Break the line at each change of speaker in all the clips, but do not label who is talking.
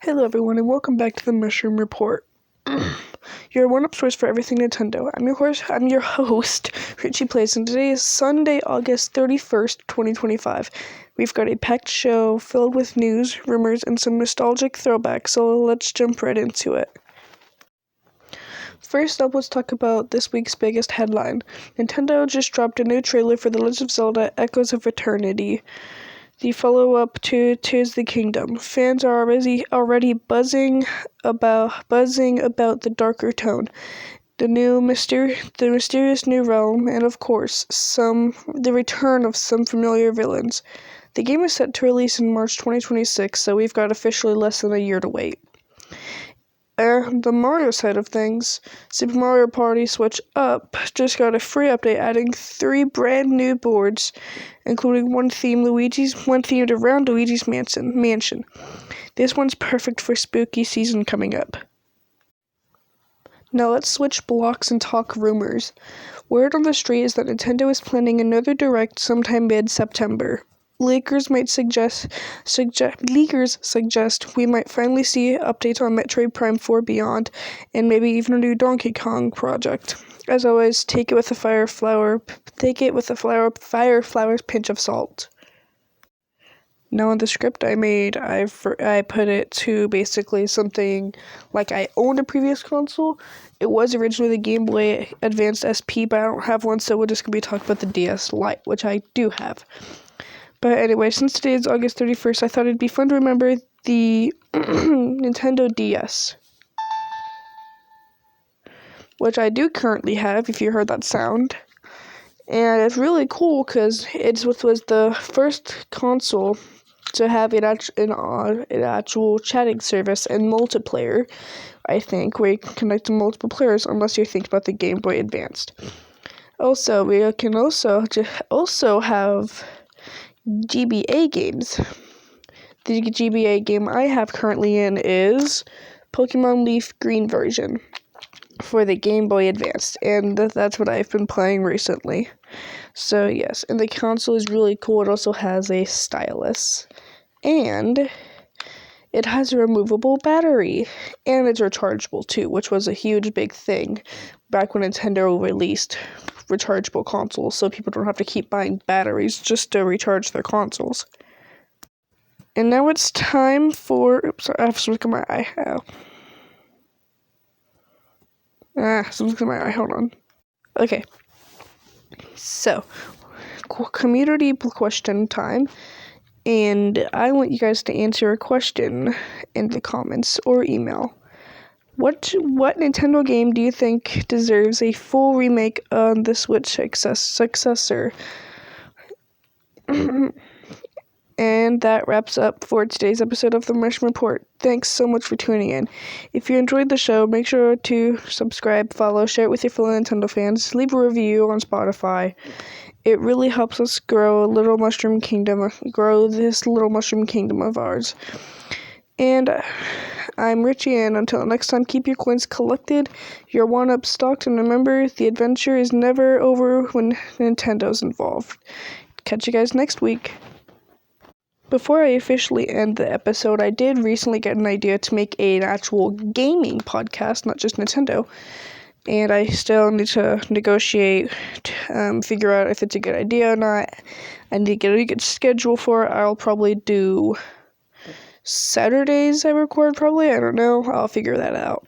Hello everyone and welcome back to the Mushroom Report. Your one-up source for everything Nintendo. I'm your host, Richie Plays, and today is Sunday, August 31st, 2025. We've got a packed show filled with news, rumors, and some nostalgic throwbacks, so let's jump right into it. First up, let's talk about this week's biggest headline. Nintendo just dropped a new trailer for The Legend of Zelda: Echoes of Eternity, the follow-up to Tears of the Kingdom. Fans are already buzzing about the darker tone, the mysterious new realm, and of course, the return of some familiar villains. The game is set to release in March 2026, so we've got officially less than a year to wait. The Mario side of things, Super Mario Party Switch Up just got a free update adding 3 brand new boards, including one themed around Luigi's Mansion. This one's perfect for spooky season coming up. Now let's switch blocks and talk rumors. Word on the street is that Nintendo is planning another Direct sometime mid-September. Leakers suggest we might finally see updates on Metroid Prime 4 Beyond, and maybe even a new Donkey Kong project. As always, take it with a fire flower's pinch of salt. Now in the script I made, I put it to basically something like I owned a previous console. It was originally the Game Boy Advance SP, but I don't have one, so we're just going to be talking about the DS Lite, which I do have. But anyway, since today is August 31st, I thought it'd be fun to remember the Nintendo DS, which I do currently have, if you heard that sound. And it's really cool because it was the first console to have an actual chatting service and multiplayer, I think, where you can connect to multiple players unless you think about the Game Boy Advanced. Also, we can also have GBA games. The GBA game I have currently in is Pokemon Leaf Green version for the Game Boy Advanced, and that's what I've been playing recently. So yes, and the console is really cool. It also has a stylus, and it has a removable battery, and it's rechargeable too, which was a huge big thing back when Nintendo released rechargeable consoles, so people don't have to keep buying batteries just to recharge their consoles. And now it's time for... Oops, sorry, I have something in my eye. Something's in my eye. Hold on. Okay. So, community question time. And I want you guys to answer a question in the comments or email. What Nintendo game do you think deserves a full remake on the Switch successor? And that wraps up for today's episode of the Mushroom Report. Thanks so much for tuning in. If you enjoyed the show, make sure to subscribe, follow, share it with your fellow Nintendo fans, leave a review on Spotify. It really helps us grow this little mushroom kingdom of ours. And I'm Richie, and until next time, keep your coins collected, your one-up stocked, and remember, the adventure is never over when Nintendo's involved. Catch you guys next week. Before I officially end the episode, I did recently get an idea to make an actual gaming podcast, not just Nintendo, and I still need to negotiate, figure out if it's a good idea or not. I need to get a good schedule for it. I'll probably do Saturdays I record, probably. I don't know. I'll figure that out.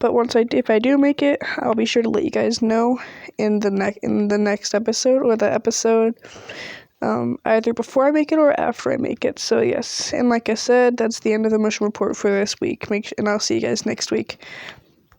But if I do make it, I'll be sure to let you guys know in the next episode, or the episode either before I make it or after I make it. So yes, and like I said, that's the end of the Mushroom Report for this week. And I'll see you guys next week.